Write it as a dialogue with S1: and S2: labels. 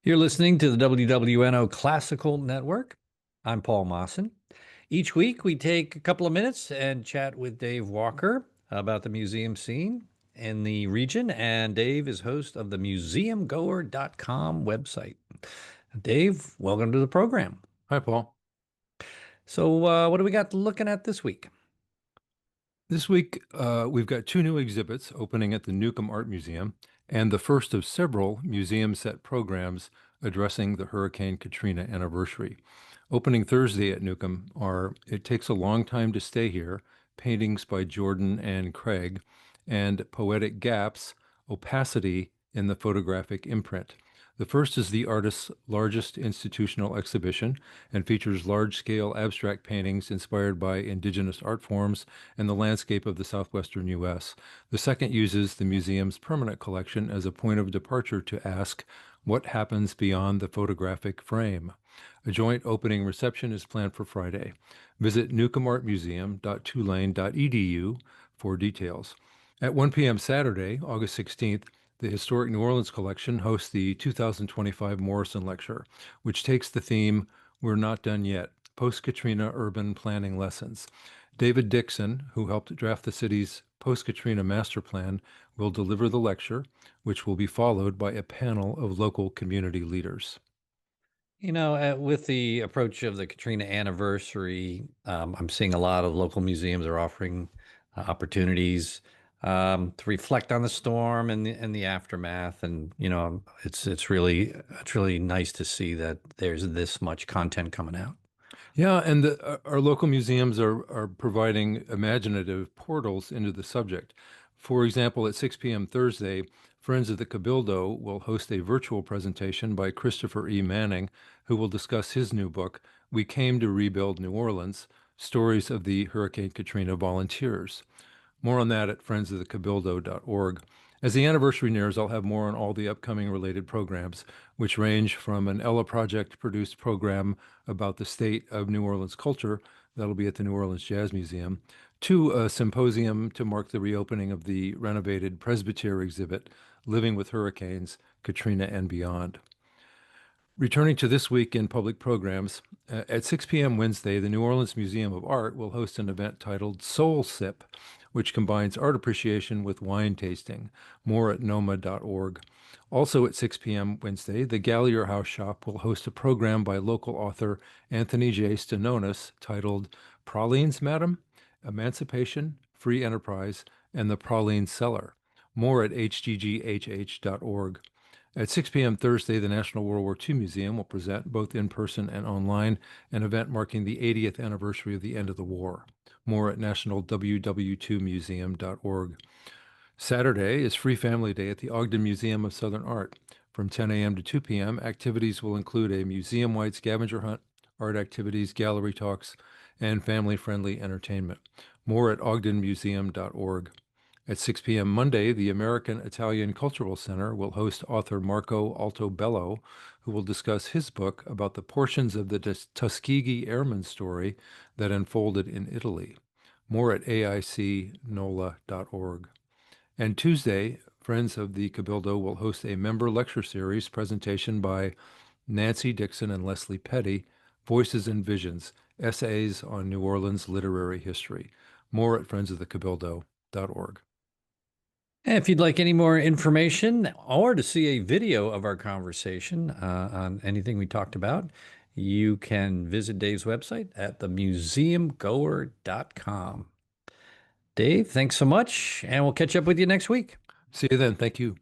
S1: You're listening to the WWNO Classical Network. I'm Paul Mawson. Each week, we take a couple of minutes and chat with Dave Walker about the museum scene in the region. And Dave is host of the museumgoer.com website. Dave, welcome to the program.
S2: Hi, Paul.
S1: So, what do we got looking at this week?
S2: This week, we've got two new exhibits opening at the Newcomb Art Museum and the first of several museum set programs addressing the Hurricane Katrina anniversary. Opening Thursday at Newcomb are It Takes a Long Time to Stay Here, paintings by Jordan and Craig, and Poetic Gaps, Opacity in the Photographic Imprint. The first is the artist's largest institutional exhibition and features large-scale abstract paintings inspired by indigenous art forms and the landscape of the southwestern U.S. The second uses the museum's permanent collection as a point of departure to ask, what happens beyond the photographic frame? A joint opening reception is planned for Friday. Visit newcombartmuseum.tulane.edu for details. At 1 p.m. Saturday, August 16th, the Historic New Orleans Collection hosts the 2025 Morrison Lecture, which takes the theme, We're Not Done Yet, Post-Katrina Urban Planning Lessons. David Dixon, who helped draft the city's post-Katrina master plan, will deliver the lecture, which will be followed by a panel of local community leaders.
S1: With the approach of the Katrina anniversary, I'm seeing a lot of local museums are offering opportunities to reflect on the storm and the aftermath. And it's really nice to see that there's this much content coming out.
S2: Yeah, and our local museums are providing imaginative portals into the subject. For example, at 6 p.m. Thursday, Friends of the Cabildo will host a virtual presentation by Christopher E. Manning, who will discuss his new book, We Came to Rebuild New Orleans, Stories of the Hurricane Katrina Volunteers. More on that at friendsofthecabildo.org. As the anniversary nears, I'll have more on all the upcoming related programs, which range from an Ella Project produced program about the state of New Orleans culture, that'll be at the New Orleans Jazz Museum, to a symposium to mark the reopening of the renovated Presbyterian exhibit, Living with Hurricanes, Katrina and Beyond. Returning to this week in public programs, at 6 p.m. Wednesday, the New Orleans Museum of Art will host an event titled Soul Sip, which combines art appreciation with wine tasting. More at noma.org. Also at 6 p.m. Wednesday, the Gallier House Shop will host a program by local author Anthony J. Stanonis titled Pralines, Madam? Emancipation, Free Enterprise, and the Praline Cellar. More at hgghh.org. At 6 p.m. Thursday, the National World War II Museum will present, both in person and online, an event marking the 80th anniversary of the end of the war. More at nationalww2museum.org. Saturday is Free Family Day at the Ogden Museum of Southern Art. From 10 a.m. to 2 p.m., activities will include a museum-wide scavenger hunt, art activities, gallery talks, and family-friendly entertainment. More at ogdenmuseum.org. At 6 p.m. Monday, the American Italian Cultural Center will host author Marco Altobello, who will discuss his book about the portions of the Tuskegee Airmen story that unfolded in Italy. More at aicnola.org. And Tuesday, Friends of the Cabildo will host a member lecture series presentation by Nancy Dixon and Leslie Petty, Voices and Visions, Essays on New Orleans Literary History. More at friendsofthecabildo.org.
S1: And if you'd like any more information or to see a video of our conversation on anything we talked about, you can visit Dave's website at themuseumgoer.com. Dave, thanks so much, and we'll catch up with you next week.
S2: See you then. Thank you.